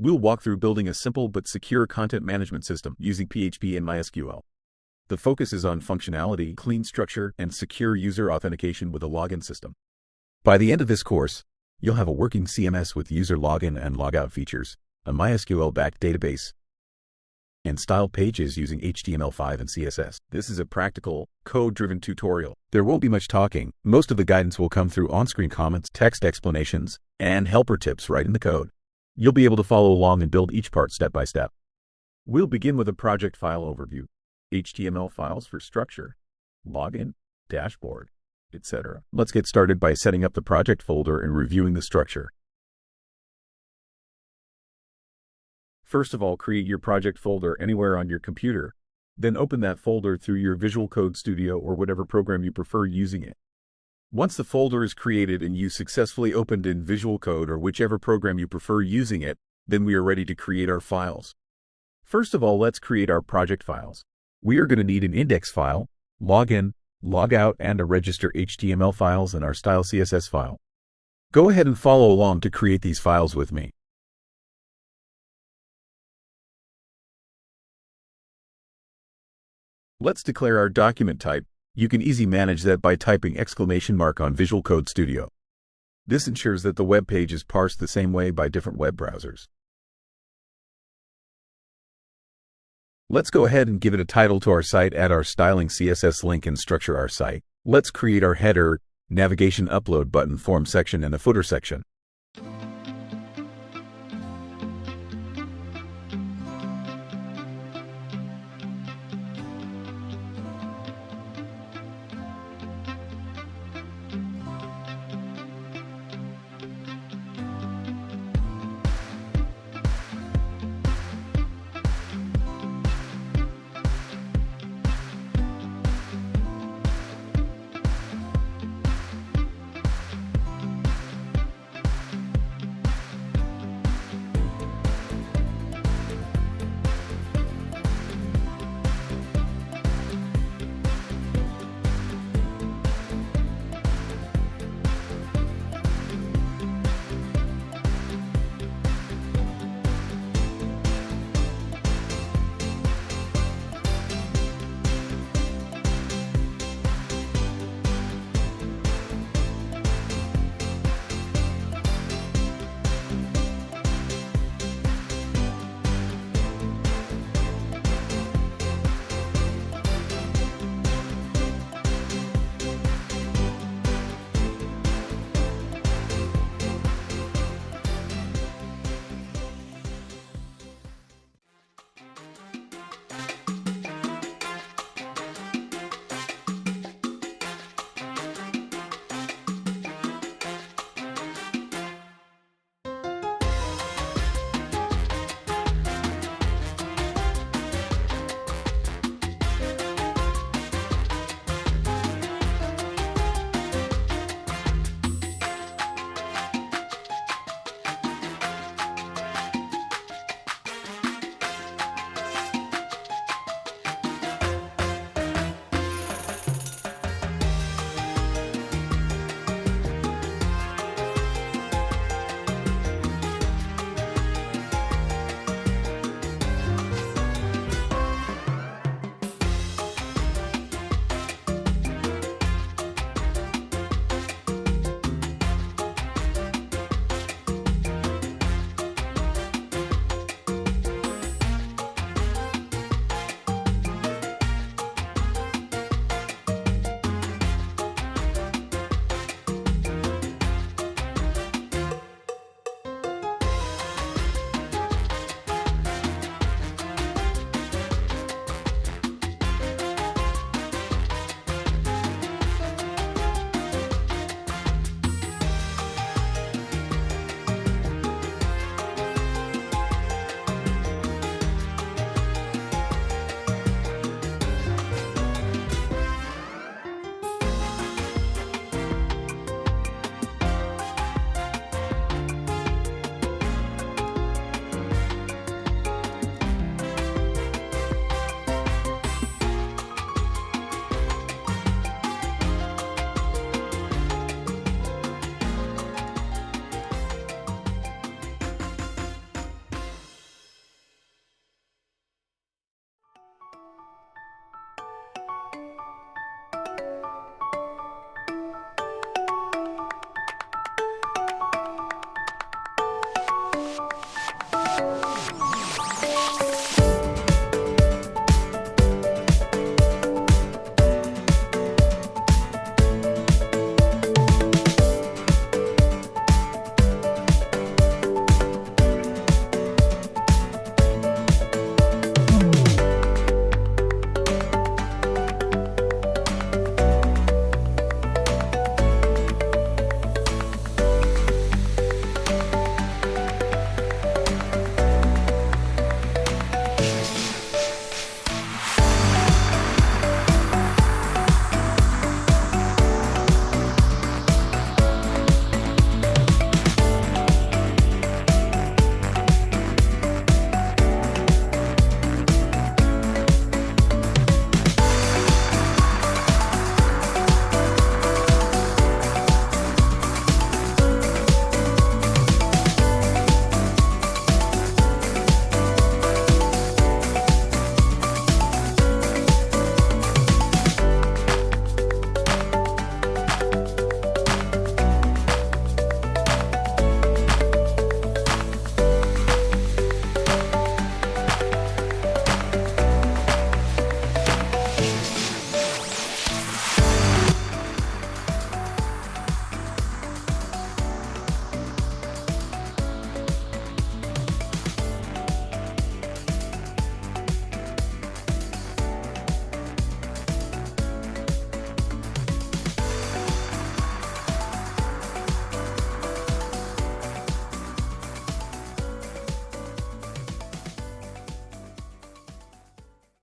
We'll walk through building a simple but secure content management system using PHP and MySQL. The focus is on functionality, clean structure, and secure user authentication with a login system. By the end of this course, you'll have a working CMS with user login and logout features, a MySQL-backed database, and styled pages using HTML5 and CSS. This is a practical, code-driven tutorial. There won't be much talking. Most of the guidance will come through on-screen comments, text explanations, and helper tips right in the code. You'll be able to follow along and build each part step by step. We'll begin with a project file overview, HTML files for structure, login, dashboard, etc. Let's get started by setting up the project folder and reviewing the structure. First of all, create your project folder anywhere on your computer. Then open that folder through your Visual Code Studio or whatever program you prefer using it. Once the folder is created and you successfully opened in Visual Code or whichever program you prefer using it, then we are ready to create our files. First of all, let's create our project files. We are going to need an index file, login, logout, and a register HTML files and our style CSS file. Go ahead and follow along to create these files with me. Let's declare our document type. You can easily manage that by typing ! on Visual Code Studio. This ensures that the web page is parsed the same way by different web browsers. Let's go ahead and give it a title to our site, add our styling CSS link, and structure our site. Let's create our header, navigation upload button, form section, and a footer section.